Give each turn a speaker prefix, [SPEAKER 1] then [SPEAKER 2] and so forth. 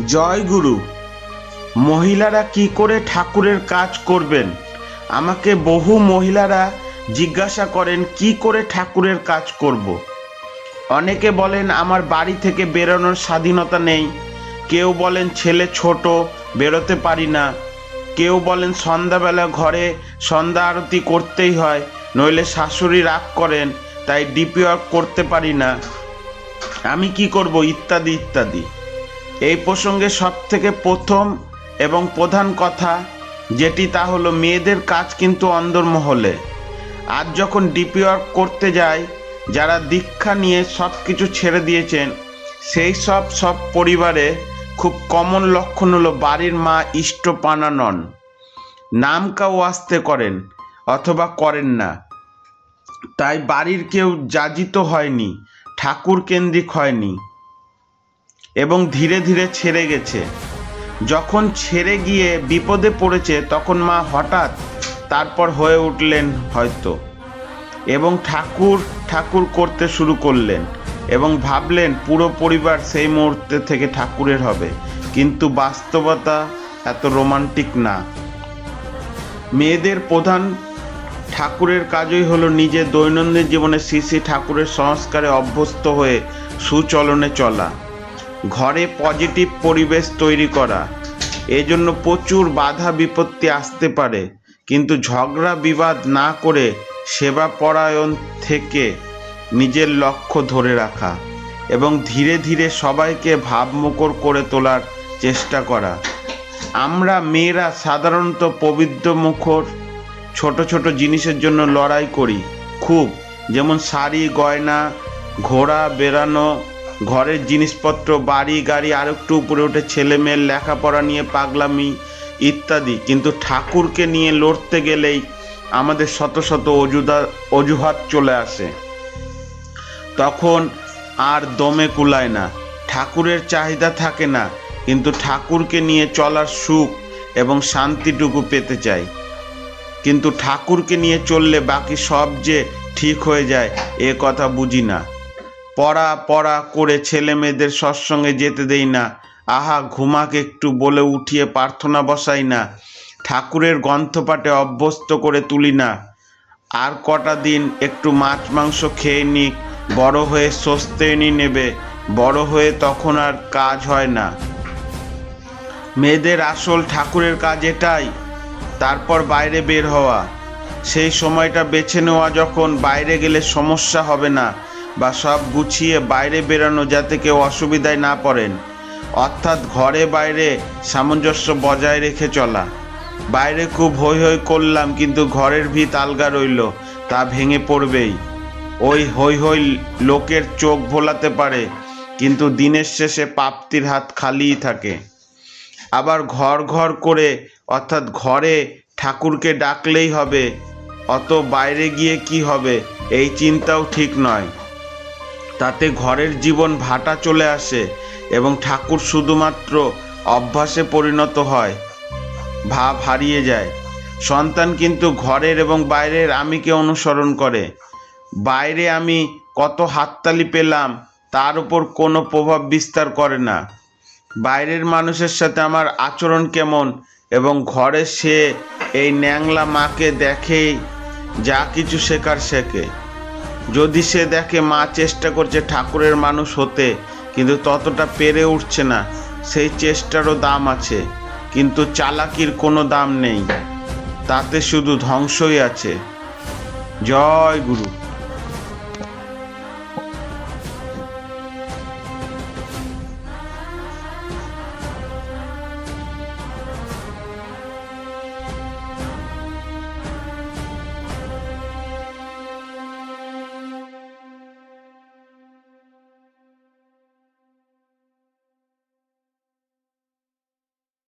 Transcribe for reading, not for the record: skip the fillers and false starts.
[SPEAKER 1] জয় গুরু। মহিলারা কি করে ঠাকুরের কাজ করবেন? আমাকে বহু মহিলারা জিজ্ঞাসা করেন কি করে ঠাকুরের কাজ করব। অনেকে বলেন আমার বাড়ি থেকে বেরোনোর স্বাধীনতা নেই, কেউ বলেন ছেলে ছোট বেরোতে পারি না, কেউ বলেন সন্ধ্যাবেলা ঘরে সন্ধ্যা আরতি করতেই হয়, নইলে শাশুড়ি রাগ করেন, তাই ডিপি ওয়ার্ক করতে পারি না, আমি কি করব, ইত্যাদি ইত্যাদি। এই প্রসঙ্গে সবথেকে প্রথম এবং প্রধান কথা যেটি তা হলো মেয়েদের কাজ কিন্তু অন্দরমহলে। আজ যখন ডিপি ওয়ার্ক করতে যায়, যারা দীক্ষা নিয়ে সব কিছু ছেড়ে দিয়েছেন, সেই সব পরিবারে খুব কমন লক্ষণ হলো বাড়ির মা ইষ্টপানা নন, নাম কাউ আসতে করেন অথবা করেন না। তাই বাড়ির কেউ যাজিত হয়নি, ঠাকুর কেন্দ্রিক হয়নি এবং ধীরে ধীরে ছেড়ে গেছে। যখন ছেড়ে গিয়ে বিপদে পড়েছে তখন মা হঠাৎ তারপর হয়ে উঠলেন হয়তো, এবং ঠাকুর ঠাকুর করতে শুরু করলেন এবং ভাবলেন পুরো পরিবার সেই মুহূর্তে থেকে ঠাকুরের হবে। কিন্তু বাস্তবতা এত রোমান্টিক না। মেয়েদের প্রধান ঠাকুরের কাজই হলো নিজের দৈনন্দিন জীবনে শ্রী শ্রী ঠাকুরের সংস্কারে অভ্যস্ত হয়ে সুচলনে চলা, ঘরে পজিটিভ পরিবেশ তৈরি করা। এজন্য প্রচুর বাধা বিপত্তি আসতে পারে, কিন্তু ঝগড়া বিবাদ না করে সেবা পরায়ণ থেকে নিজের লক্ষ্য ধরে রাখা এবং ধীরে ধীরে সবাইকে ভাবমুখর করে তোলার চেষ্টা করা। আমরা মেয়েরা সাধারণত পবিত্র মুখর ছোট ছোট জিনিসের জন্য লড়াই করি খুব, যেমন শাড়ি গয়না, ঘোরা বেড়ানো, ঘরের জিনিসপত্র, বাড়ি গাড়ি, আর একটু উপরে উঠে ছেলে মেয়ের লেখাপড়া নিয়ে পাগলামি ইত্যাদি। কিন্তু ঠাকুরকে নিয়ে লড়তে গেলেই আমাদের শত শত অজুহাত চলে আসে, তখন আর দমে কুলায় না, ঠাকুরের চাহিদা থাকে না, কিন্তু ঠাকুরকে নিয়ে চলার সুখ এবং শান্তিটুকু পেতে চাই। কিন্তু ঠাকুরকে নিয়ে চললে বাকি সব যে ঠিক হয়ে যায় এ কথা বুঝি না। পড়া করে ছেলে মেয়েদের সৎসঙ্গে যেতে দেই না, আহা ঘুমাক একটু বলে উঠিয়ে প্রার্থনা বসাই না, ঠাকুরের গ্রন্থপাঠে অভ্যস্ত করে তুলি না। আর কটা দিন একটু মাছ মাংস খেয়ে নিক, বড় হয়ে স্বস্তিনি নেবে, বড় হয়ে তখন আর কাজ হয় না। মেয়েদের আসল ঠাকুরের কাজ এটাই। তারপর বাইরে বের হওয়া, সেই সময়টা বেছে নেওয়া যখন বাইরে গেলে সমস্যা হবে না, বা সব গুছিয়ে বাইরে বেরানো যাতে কেউ অসুবিধায় না পড়েন, অর্থাৎ ঘরে বাইরে সামঞ্জস্য বজায় রেখে চলা। বাইরে খুব হৈ হৈ করলাম, কিন্তু ঘরের ভিত আলগা রইল, তা ভেঙে পড়বেই। ওই হৈ হৈ লোকের চোখ ভোলাতে পারে, কিন্তু দিনের শেষে প্রাপ্তির হাত খালিই থাকে। আবার ঘর করে, অর্থাৎ ঘরে ঠাকুরকে ডাকলেই হবে, অত বাইরে গিয়ে কি হবে এই চিন্তাও ঠিক নয়। তাতে ঘরের জীবন ভাটা চলে আসে এবং ঠাকুর শুধুমাত্র অভ্যাসে পরিণত হয়, ভাব হারিয়ে যায়। সন্তান কিন্তু ঘরের এবং বাইরের আমিকে অনুসরণ করে। বাইরে আমি কত হাততালি পেলাম তার উপর কোনো প্রভাব বিস্তার করে না। বাইরের মানুষের সাথে আমার আচরণ কেমন এবং ঘরে সে এই ন্যাংলা মাকে দেখেই যা কিছু শেখার শেখে। যদি সে দেখে মা চেষ্টা করছে ঠাকুরের মানুষ হতে, কিন্তু ততটা পেরে উঠছে না, সেই চেষ্টারও দাম আছে, কিন্তু চালাকির কোনো দাম নেই, তাতে শুধু ধ্বংসই আছে। জয় গুরু।